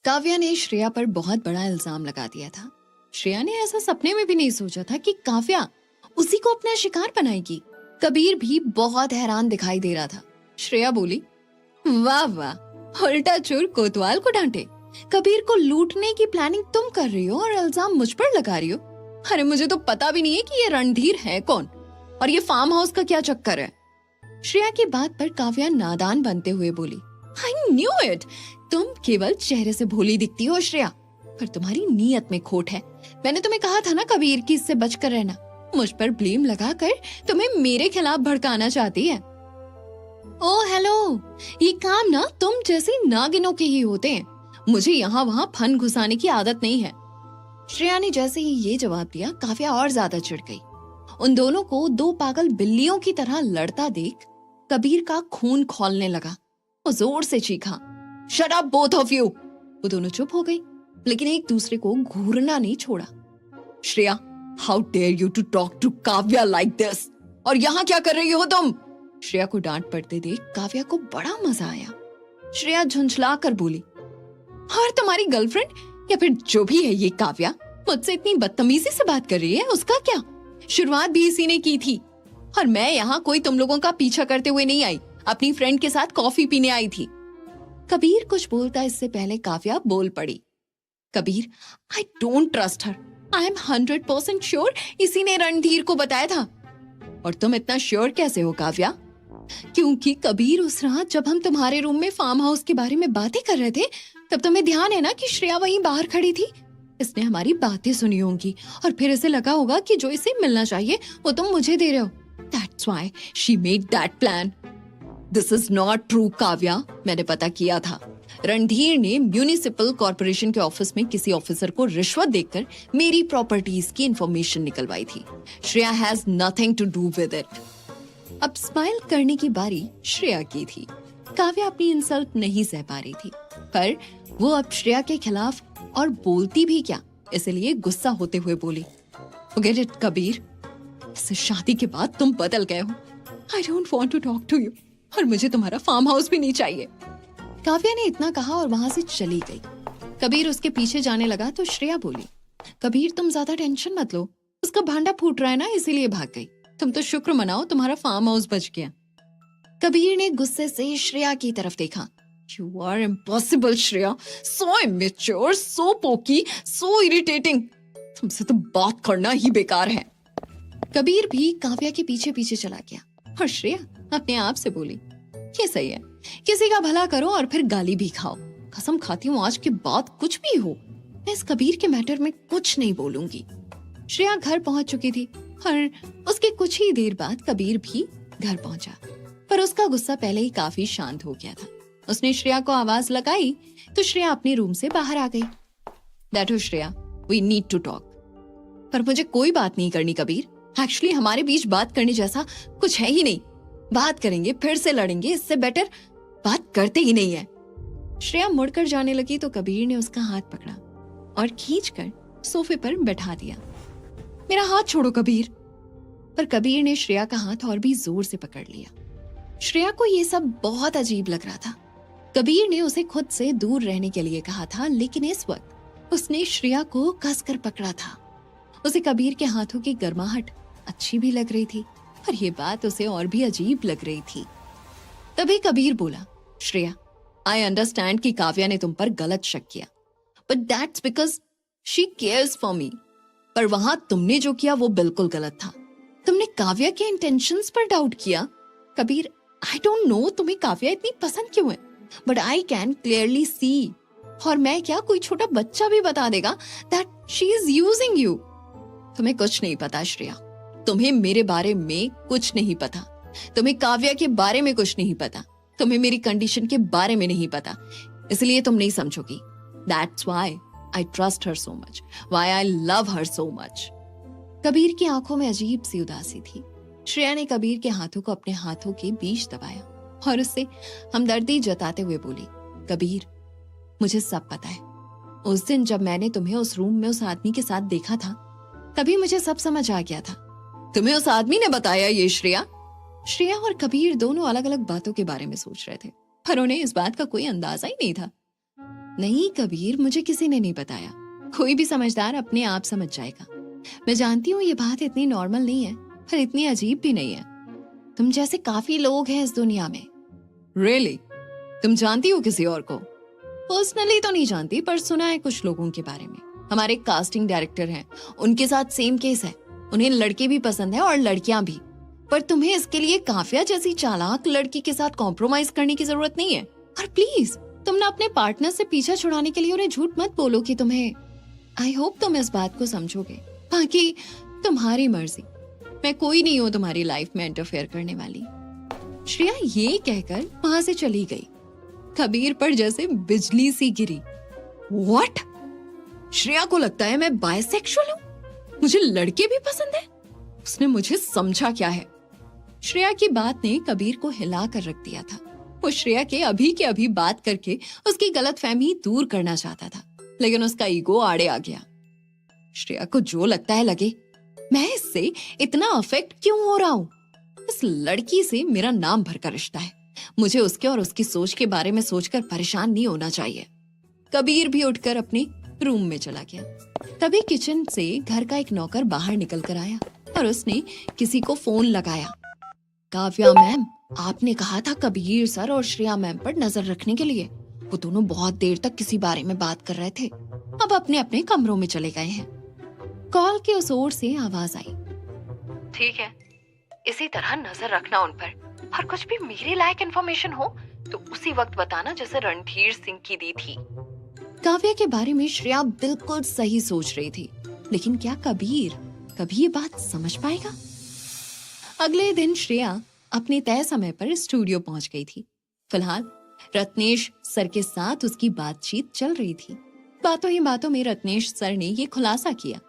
काव्या ने श्रेया पर बहुत बड़ा इल्जाम लगा दिया था। श्रेया ने ऐसा सपने में भी नहीं सोचा था कि काव्या उसी को अपना शिकार बनाएगी। कबीर भी बहुत हैरान दिखाई दे रहा था। श्रेया बोली, वाह वाह, उल्टा चोर कोतवाल को डांटे। कबीर को लूटने की प्लानिंग तुम कर रही हो और इल्जाम मुझ पर लगा रही हो। अरे मुझे तो पता भी नहीं है कि ये रणधीर है कौन और ये फार्म हाउस का क्या चक्कर है। श्रेया की बात पर काव्या नादान बनते हुए बोली, आई न्यू इट, तुम केवल चेहरे से भोली दिखती हो श्रेया, पर तुम्हारी नीयत में खोट है। मैंने तुम्हें कहा था ना कबीर की इससे बचकर रहना। मुझ पर ब्लेम लगाकर तुम्हें मेरे खिलाफ भड़काना चाहती है। ओ हेलो, ये काम ना तुम जैसी नागिनों के ही होते हैं। मुझे यहाँ वहाँ फन घुसाने की आदत नहीं है। श्रेया ने जैसे ही ये जवाब दिया, काव्या और ज्यादा चिढ़ गई। उन दोनों को दो पागल बिल्लियों की तरह लड़ता देख कबीर का खून खौलने लगा। वो जोर से चीखा, shut up both of you. वो दोनों चुप हो गई, लेकिन एक दूसरे को घूरना नहीं छोड़ा। Shreya, how dare you to talk to Kavya like this, और यहाँ क्या कर रही हो तुम? श्रेया को डांट पड़ते देख काव्या को बड़ा मजा आया। श्रेया झुंझला कर बोली, और तुम्हारी गर्लफ्रेंड या फिर जो भी है ये काव्या मुझसे इतनी बदतमीजी से बात कर रही है, उसका क्या? शुरुआत भी इसी ने की थी, और मैं यहाँ कोई तुम लोगों का पीछा करते हुए नहीं आई, अपनी फ्रेंड के साथ कॉफी पीने आई थी। कबीर कुछ बोलता इससे पहले काव्या बोल पड़ी, Kabir, I don't trust her. I am 100% sure इसी ने रणधीर को बताया था। और तुम इतना श्योर कैसे हो काव्या? क्योंकि कबीर, उस रात जब हम तुम्हारे रूम में फार्म हाउस के बारे में बातें कर रहे थे, तब तुम्हें ध्यान है ना कि श्रेया वहीं बाहर खड़ी थी। इसने हमारी बातें सुनी होंगी और फिर इसे लगा होगा कि जो इसे मिलना चाहिए वो तुम मुझे दे रहे हो। That's why she made that plan. This is not true, Kavya. मैंने पता किया था। रणधीर ने म्यूनिसिपल कॉर्पोरेशन के ऑफिस में किसी ऑफिसर को रिश्वत देकर मेरी प्रॉपर्टीज की इंफॉर्मेशन निकलवाई थी। Shreya has nothing to do with it. अब स्माइल करने की बारी श्रेया की थी। काव्या अपनी इंसल्ट नहीं सह पा रही थी, पर वो अब श्रेया के खिलाफ और बोलती भी क्या, इसलिए गुस्सा होते हुए बोली, Forget it, कबीर। इससे शादी के बाद तुम बदल गए हो। I don't want to talk to you, और मुझे तुम्हारा फार्म हाउस भी नहीं चाहिए। काव्या ने इतना कहा और वहां से चली गई। कबीर उसके पीछे जाने लगा तो श्रेया बोली, कबीर तुम ज्यादा टेंशन मत लो, उसका भांडा फूट रहा है ना, इसीलिए भाग गई। तुम तो शुक्र मनाओ तुम्हारा फार्म हाउस बच गया। कबीर ने गुस्से से श्रेया की तरफ देखा। You are impossible, Shreya, so immature, so pokey, so irritating. तुमसे तो बात करना ही बेकार है। कबीर भी काव्या के पीछे पीछे चला गया और श्रेया अपने आप से बोली, ये सही है, किसी का भला करो और फिर गाली भी खाओ। कसम खाती हूँ आज के बाद कुछ भी हो, मैं इस कबीर के मैटर में कुछ नहीं बोलूंगी। श्रेया घर पहुंच चुकी थी और उसके कुछ ही देर बाद कबीर भी घर पहुंचा, पर उसका गुस्सा पहले ही काफी शांत हो गया था। उसने श्रेया को आवाज लगाई तो श्रेया अपने रूम से बाहर आ गई। बैठो Shreya, we need to talk. पर मुझे कोई बात नहीं करनी कबीर। एक्चुअली हमारे बीच बात करने जैसा कुछ है ही नहीं। बात करेंगे फिर से लड़ेंगे, इससे बेटर बात करते ही नहीं है। श्रेया मुड़कर जाने लगी तो कबीर ने उसका हाथ पकड़ा और खींचकर सोफे पर बैठा दिया। मेरा हाथ छोड़ो कबीर। पर कबीर ने श्रेया का हाथ और भी जोर से पकड़ लिया। श्रेया को ये सब बहुत अजीब लग रहा था। कबीर ने उसे खुद से दूर रहने के लिए कहा था, लेकिन इस वक्त उसने श्रेया को कसकर पकड़ा था। उसे कबीर के हाथों की गर्माहट अच्छी भी लग रही थी, पर यह बात उसे और भी अजीब लग रही थी। तभी कबीर बोला, श्रेया, आई अंडरस्टैंड कि काव्या ने तुम पर गलत शक किया, but that's because she cares for me. पर वहां तुमने जो किया वो बिल्कुल गलत था। तुमने काव्या के इंटेंशंस पर डाउट किया। कबीर, आई डोंट नो तुम्हें काव्या इतनी पसंद क्यों है, but I can clearly see, और मैं क्या, कोई छोटा बच्चा भी बता देगा that she is using you. तुम्हें कुछ नहीं पता श्रेया, तुम्हें मेरे बारे में कुछ नहीं पता, तुम्हें काव्या के बारे में कुछ नहीं पता, तुम्हें मेरी कंडीशन के बारे में नहीं पता, इसलिए तुम नहीं समझोगी। That's why I trust her so much, why I love her so much. Kabir की आंखों में अजीब सी उदासी थी। श्रेया ने कबीर के हाथों को अपने हाथों के बीच दबाया और उससे हमदर्दी जताते हुए बोली, कबीर, मुझे सब पता है। उस दिन जब मैंने तुम्हें उस रूम में उस आदमी के साथ देखा था, तभी मुझे सब समझ आ गया था। तुम्हें उस आदमी ने बताया ये श्रेया? श्रेया और कबीर दोनों अलग अलग बातों के बारे में सोच रहे थे, पर उन्हें इस बात का कोई अंदाजा ही नहीं था। नहीं कबीर, मुझे किसी ने नहीं बताया। कोई भी समझदार अपने आप समझ जाएगा। मैं जानती हूँ ये बात इतनी नॉर्मल नहीं है, पर इतनी अजीब भी नहीं है। तुम जैसे काफी लोग हैं इस दुनिया में। रियली? तुम जानती हो किसी और को? पर्सनली तो नहीं जानती, पर सुना है कुछ लोगों के बारे में। हमारे कास्टिंग डायरेक्टर हैं, उनके साथ सेम केस है। उन्हें लड़के भी पसंद है और लड़कियां भी। पर तुम्हें इसके लिए काफिया जैसी चालाक लड़की के साथ कॉम्प्रोमाइज करने की जरूरत नहीं है। और प्लीज तुम ना अपने पार्टनर से पीछा छुड़ाने के लिए उन्हें झूठ मत बोलो कि तुम्हें। आई होप तुम इस बात को समझोगे। बाकी तुम्हारी मर्जी, मैं कोई नहीं हूँ तुम्हारी लाइफ में इंटरफेयर करने वाली। श्रेया ये कहकर वहां से चली गई। कबीर पर जैसे बिजली सी गिरी। व्हाट? श्रेया को लगता है मैं बायसेक्सुअल हूँ? मुझे लड़के भी पसंद है? उसने मुझे समझा क्या है? श्रेया की बात ने कबीर को हिला कर रख दिया था। वो श्रेया के अभी बात करके उसकी गलतफहमी दूर करना चाहता था, लेकिन उसका ईगो आड़े आ गया। श्रेया को जो लगता है लगे, मैं इससे इतना अफेक्ट क्यों हो रहा हूँ? इस लड़की से मेरा नाम भर का रिश्ता है। मुझे उसके और उसकी सोच के बारे में सोचकर परेशान नहीं होना चाहिए। कबीर भी उठकर अपने रूम में चला गया। तभी किचन से घर का एक नौकर बाहर निकल कर आया और उसने किसी को फोन लगाया। काव्या मैम, आपने कहा था कबीर सर और श्रेया मैम पर नजर रखने के लिए। वो दोनों बहुत देर तक किसी बारे में बात कर रहे थे, अब अपने अपने कमरों में चले गए हैं। कॉल के उस ओर से आवाज आई। ठीक है, इसी तरह नजर रखना उन पर, और कुछ भी मेरे लायक इन्फॉर्मेशन हो तो उसी वक्त बताना जैसे रणधीर सिंह की दी थी। काव्या के बारे में श्रेया बिल्कुल सही सोच रही थी, लेकिन क्या कबीर कभी ये बात समझ पाएगा? अगले दिन श्रेया अपने तय समय पर स्टूडियो पहुंच गई थी। फिलहाल रत्नेश सर के साथ उसकी बातचीत चल रही थी। बातों ही बातों में रत्नेश सर ने ये खुलासा किया।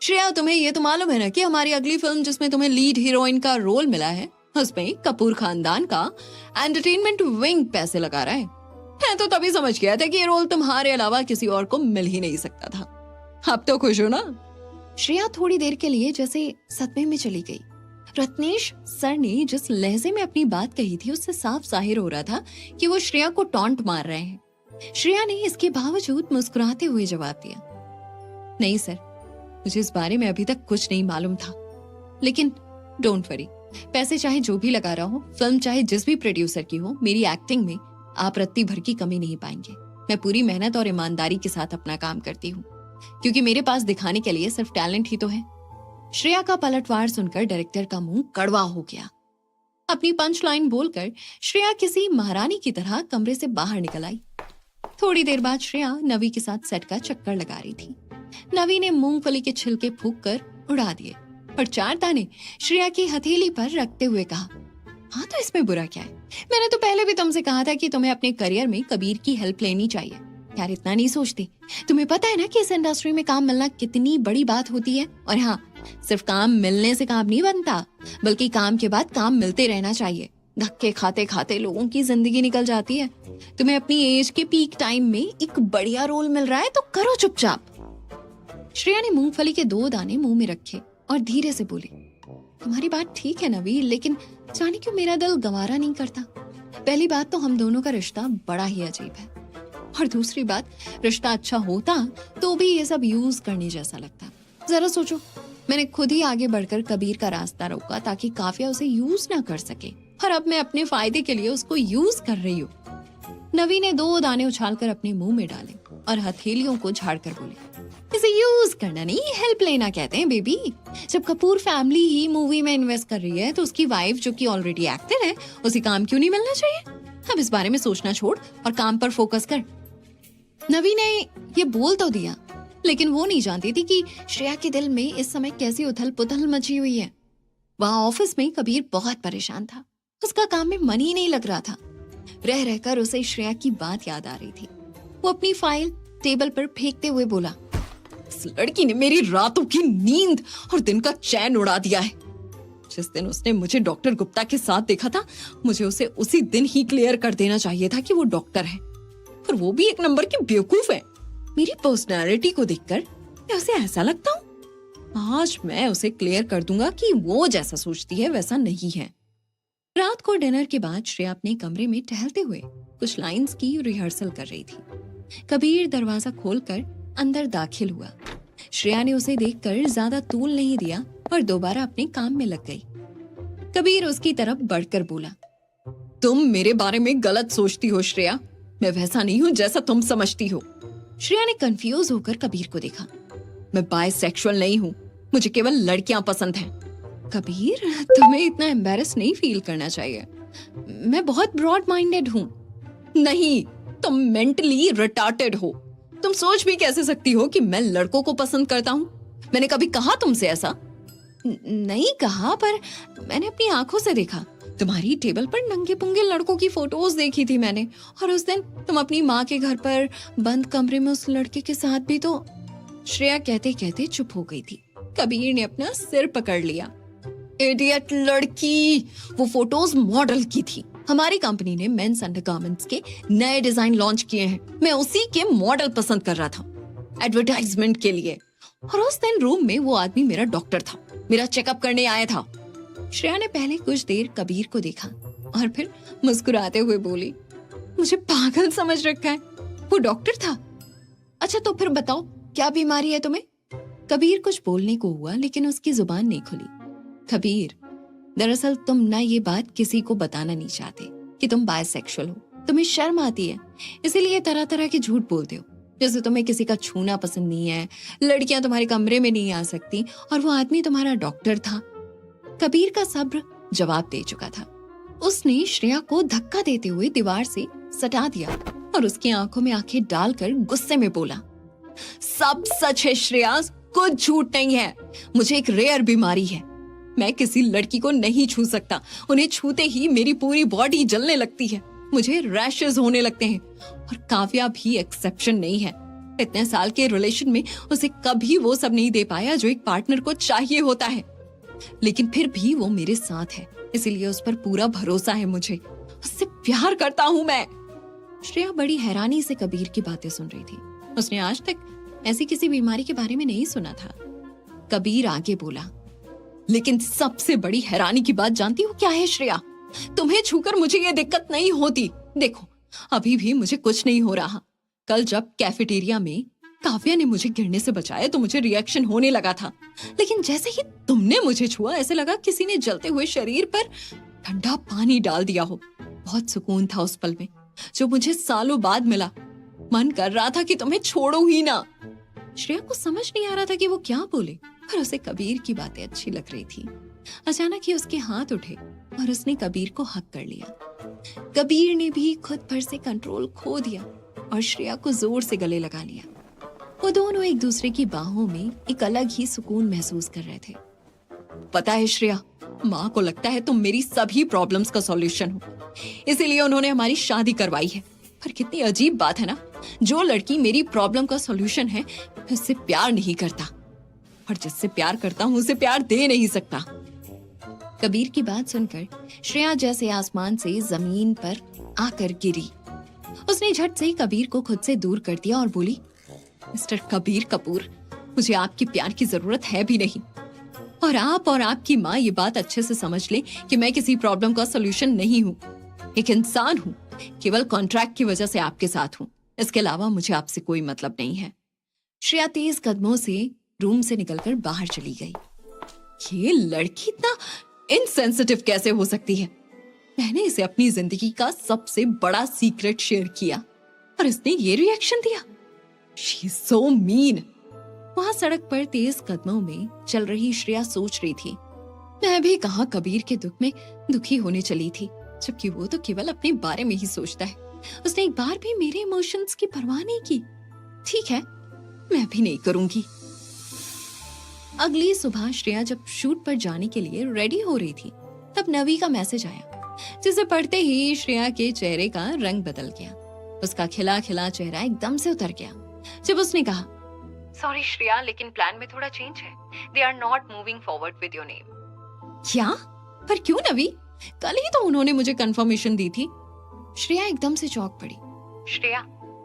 श्रेया, तुम्हें ये तो मालूम है ना कि हमारी अगली फिल्म जिसमें तुम्हें लीड हीरोइन का रोल मिला है, उसमें कपूर खानदान का एंटरटेनमेंट विंग पैसे लगा रहा है। मैं तो तभी समझ गया था कि ये रोल तुम्हारे अलावा किसी और को मिल ही नहीं सकता था। अब तो खुश हो ना? श्रेया थोड़ी देर के लिए जैसे सदमे में चली गई। रत्नेश सर ने जिस लहजे में अपनी बात कही थी उससे साफ जाहिर हो रहा था कि वो श्रेया को टॉन्ट मार रहे हैं। श्रेया ने इसके बावजूद मुस्कुराते हुए जवाब दिया, नहीं सर, मुझे इस बारे में अभी तक कुछ नहीं मालूम था, लेकिन डोंट वरी, पैसे चाहे जो भी लगा रहा हो, फिल्म चाहे जिस भी प्रोड्यूसर की हो, मेरी एक्टिंग में आप रत्ती भर की कमी नहीं पाएंगे। मैं पूरी मेहनत और ईमानदारी के साथ अपना काम करती हूँ, क्योंकि मेरे पास दिखाने के लिए सिर्फ टैलेंट ही तो है। श्रेया का पलटवार सुनकर डायरेक्टर का मुंह कड़वा हो गया। अपनी पंच लाइन बोलकर श्रेया किसी महारानी की तरह कमरे से बाहर निकल आई। थोड़ी देर बाद श्रेया नवी के साथ सेट का चक्कर लगा रही थी। नवी ने मूंगफली के छिलके फूंक कर उड़ा दिए और 4 दाने श्रेया की हथेली पर रखते हुए कहा, हाँ तो इसमें बुरा क्या है? मैंने तो पहले भी तुमसे कहा था कि तुम्हें अपने करियर में कबीर की हेल्प लेनी चाहिए। यार इतना नहीं सोचती? तुम्हें पता है ना कि इस इंडस्ट्री में काम मिलना कितनी बड़ी बात होती है। और हाँ, सिर्फ काम मिलने से काम नहीं बनता, बल्कि काम के बाद काम मिलते रहना चाहिए। धक्के खाते खाते लोगों की जिंदगी निकल जाती है। तुम्हें अपनी एज के पीक टाइम में एक बढ़िया रोल मिल रहा है तो करो चुपचाप। श्रेया ने मूंगफली के 2 दाने मुंह में रखे और धीरे से बोली, तुम्हारी बात ठीक है नवी, लेकिन जाने क्यों मेरा दिल गवारा नहीं करता। पहली बात तो हम दोनों का रिश्ता बड़ा ही अजीब है, और दूसरी बात, रिश्ता अच्छा होता तो भी ये सब यूज करने जैसा लगता। जरा सोचो, मैंने खुद ही आगे बढ़कर कबीर का रास्ता रोका ताकि काफिया उसे यूज ना कर सके, और अब मैं अपने फायदे के लिए उसको यूज कर रही हूँ। नवी ने 2 दाने उछालकर अपने मुंह में डाले और हथेलियों को झाड़कर बोली, इसे यूज करना नहीं, हेल्प लेना कहते हैं बेबी। जब कपूर फैमिली ही मूवी में इन्वेस्ट कर रही है तो उसकी वाइफ जो कि ऑलरेडी एक्टर है, उसे काम क्यों नहीं मिलना चाहिए? अब इस बारे में सोचना छोड़ और काम पर फोकस कर। नवी ने ये बोल तो दिया, लेकिन वो नहीं जानती थी कि श्रेया के दिल में इस समय कैसी उथल पुथल मची हुई है। वहां ऑफिस में कबीर बहुत परेशान था। उसका काम में मन ही नहीं लग रहा था। रह रहकर उसे श्रेया की बात याद आ रही थी। वो अपनी फाइल टेबल पर फेंकते हुए बोला, इस लड़की ने मेरी रातों की नींद और दिन का चैन उड़ा दिया है। जिस दिन उसने मुझे डॉक्टर गुप्ता के साथ देखा था, मुझे उसे उसी दिन ही क्लियर कर देना चाहिए था कि वो डॉक्टर है, और वो भी 1 नंबर की बेवकूफ है। मेरी पर्सनालिटी को देखकर मैं उसे ऐसा लगता हूँ। आज मैं उसे क्लियर कर दूंगा कि वो जैसा सोचती है वैसा नहीं है। रात को डिनर के बाद श्रेया अपने कमरे में टहलते हुए कुछ लाइंस की रिहर्सल कर रही थी। कबीर दरवाजा खोलकर अंदर दाखिल हुआ। श्रेया ने उसे देखकर ज्यादा तूल नहीं दिया और दोबारा अपने काम में लग गई। कबीर उसकी तरफ बढ़कर बोला, तुम मेरे बारे में गलत सोचती हो श्रेया, मैं वैसा नहीं हूं जैसा तुम समझती हो। श्रेया ने कंफ्यूज होकर कबीर को देखा। मैं बायसेक्सुअल नहीं हूं, मुझे केवल लड़कियां पसंद हैं। कबीर, तुम्हें इतना एम्बैरेस नहीं फील करना चाहिए, मैं बहुत ब्रॉड माइंडेड हूं। नहीं, तुम मेंटली रिटार्टेड हो। तुम सोच भी कैसे सकती हो कि मैं लड़कों को पसंद करता हूं? मैंने कभी कहा तुमसे ऐसा? नहीं कहा, पर मैंने अपनी आंखों से देखा। तुम्हारी टेबल पर नंगे पुंगे लड़कों की फोटोज देखी थी मैंने, और उस दिन तुम अपनी माँ के घर पर बंद कमरे में उस लड़के के साथ भी तो। श्रेया कहते कहते चुप हो गई थी। कबीर ने अपना सिर पकड़ लिया। इडियट लड़की, वो फोटोज मॉडल की थी। हमारी कंपनी ने मेंस अंडरगारमेंट्स के नए डिजाइन लॉन्च किए हैं, मैं उसी के मॉडल पसंद कर रहा था एडवर्टाइजमेंट के लिए। और उस दिन रूम में वो आदमी मेरा डॉक्टर था, मेरा चेकअप करने आया था। श्रेया ने पहले कुछ देर कबीर को देखा और फिर मुस्कुराते हुए बोली, मुझे पागल समझ रखा है, वो डॉक्टर था? अच्छा तो फिर बताओ क्या बीमारी है तुम्हें? कबीर कुछ बोलने को हुआ लेकिन उसकी जुबान नहीं खुली। कबीर, दरअसल तुम ना ये बात किसी को बताना नहीं चाहते कि तुम बायसेक्सुअल हो। तुम्हें शर्म आती है, इसीलिए तरह तरह के झूठ बोलते हो, जैसे तुम्हें किसी का छूना पसंद नहीं है, लड़कियां तुम्हारे कमरे में नहीं आ सकती, और वो आदमी तुम्हारा डॉक्टर था। कबीर का सब्र जवाब दे चुका था। उसने श्रेया को धक्का देते हुए दीवार से सटा दिया और उसकी आंखों में आंखें डालकर गुस्से में बोला, सब सच है श्रेया, कुछ झूठ नहीं है। मुझे एक रेयर बीमारी है, मैं किसी लड़की को नहीं छू सकता। उन्हें छूते ही मेरी पूरी बॉडी जलने लगती है, मुझे रैशेस होने लगते हैं। और काव्या भी एक्सेप्शन नहीं है। इतने साल के रिलेशन में उसे कभी वो सब नहीं दे पाया जो एक पार्टनर को चाहिए होता है, लेकिन फिर भी वो मेरे साथ है, इसीलिए उस पर पूरा भरोसा है मुझे। उससे प्यार करता हूं मैं। श्रेया बड़ी हैरानी से कबीर की बातें सुन रही थी। उसने आज तक ऐसी किसी बीमारी के बारे में नहीं सुना था। कबीर आगे बोला, लेकिन सबसे बड़ी हैरानी की बात जानती हो क्या है श्रेया? तुम्हें छूकर मुझे ये दिक्कत नहीं होती। देखो, अभी भी मुझे कुछ नहीं हो रहा। कल जब कैफेटेरिया में काव्या ने मुझे गिरने से बचाया तो मुझे रिएक्शन होने लगा था, लेकिन जैसे ही तुमने मुझे छुआ ऐसे लगा किसी ने जलते हुए शरीर पर ठंडा पानी डाल दिया हो। बहुत सुकून था उस पल में, जो मुझे सालों बाद मिला। मन कर रहा था कि तुम्हें छोड़ो ही ना। श्रेया को समझ नहीं आ रहा था कि वो क्या बोले, पर उसे कबीर की बातें अच्छी लग रही थी। अचानक ही उसके हाथ उठे और उसने कबीर को हक कर लिया। कबीर ने भी खुद पर से कंट्रोल खो दिया और श्रेया को जोर से गले लगा लिया। वो दोनों एक दूसरे की बाहों में एक अलग ही सुकून महसूस कर रहे थे। पता है श्रेया, माँ को लगता है तुम मेरी सभी प्रॉब्लम्स का सॉल्यूशन हो, इसीलिए उन्होंने हमारी शादी करवाई है। पर कितनी अजीब बात है ना, जो लड़की मेरी प्रॉब्लम का सॉल्यूशन है उससे प्यार नहीं करता, और जिससे प्यार करता हूँ उसे प्यार दे नहीं सकता। कबीर की बात सुनकर श्रेया जैसे आसमान से जमीन पर आकर गिरी। उसने झट से कबीर को खुद से दूर कर दिया और बोली, मिस्टर कबीर कपूर, मुझे आपकी प्यार की जरूरत है भी नहीं, और आप और आपकी माँ ये बात अच्छे से समझ ले कि मैं किसी प्रॉब्लम का सॉल्यूशन नहीं हूँ। एक इंसान हूँ, केवल कॉन्ट्रैक्ट की वजह से आपके साथ हूँ, इसके अलावा मुझे आपसे कोई मतलब नहीं है। श्रेया तेज कदमों से रूम से निकलकर बाहर चली गई। ये लड़की इतना इनसेंसिटिव कैसे हो सकती है? मैंने इसे अपनी जिंदगी का सबसे बड़ा सीक्रेट शेयर किया और इसने ये रिएक्शन दिया। She is so mean. वहां सड़क पर तेज कदमों में चल रही श्रेया सोच रही थी, मैं भी कहां कबीर के दुख में दुखी होने चली थी, जबकि वो तो केवल अपने बारे में ही सोचता है। उसने एक बार भी मेरे इमोशंस की परवाह नहीं की। ठीक है, मैं भी नहीं करूंगी। अगली सुबह श्रेया जब शूट पर जाने के लिए रेडी हो रही थी, तब नवी का मैसेज आया, जिसे पढ़ते ही श्रेया के चेहरे का रंग बदल गया। उसका खिला खिला चेहरा एकदम से उतर गया जब उसने कहा, सॉरी श्रेया, लेकिन प्लान में थोड़ा चेंज है। They are not moving forward with your name. क्या? पर क्यों नवी? कल ही तो उन्होंने मुझे कंफर्मेशन दी थी। श्रेया एकदम से चौंक पड़ी। श्रेया,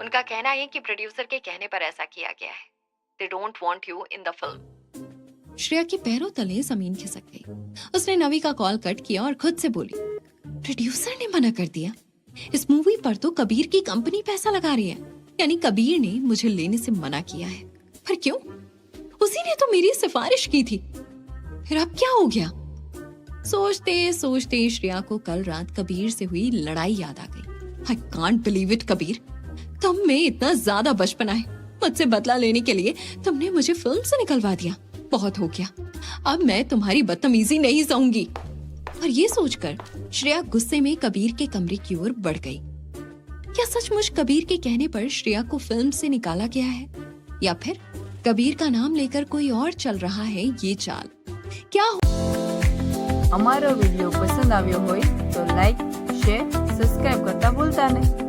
उनका कहना है कि प्रोड्यूसर के कहने पर ऐसा किया गया है। They don't want you in the film. Shreya के पैरों तले जमीन खिसक गई। उसने नवी का कॉल कट किया और खुद से बोली, प्रोड्यूसर ने मना कर दिया? इस मूवी पर तो कबीर की कंपनी पैसा लगा रही है। यानी कबीर ने मुझे लेने से मना किया है। पर क्यों? उसी ने तो मेरी सिफारिश की थी। फिर अब क्या हो गया? सोचते सोचते श्रेया को कल रात कबीर से हुई लड़ाई याद आ गई। I can't believe it Kabir, तुम में इतना ज्यादा बचपना है। मुझसे बदला लेने के लिए तुमने मुझे फिल्म से निकलवा दिया। बहुत हो गया, अब मैं तुम्हारी बदतमीजी नहीं सहूंगी। और ये सोचकर श्रेया गुस्से में कबीर के कमरे की ओर बढ़ गई। क्या सचमुच कबीर के कहने पर श्रेया को फिल्म से निकाला गया है, या फिर कबीर का नाम लेकर कोई और चल रहा है ये चाल? क्या અમારો વિડિયો પસંદ આવ્યો હોય તો લાઈક, શેર, સબસ્ક્રાઇબ કરતા ભૂલતા નહીં।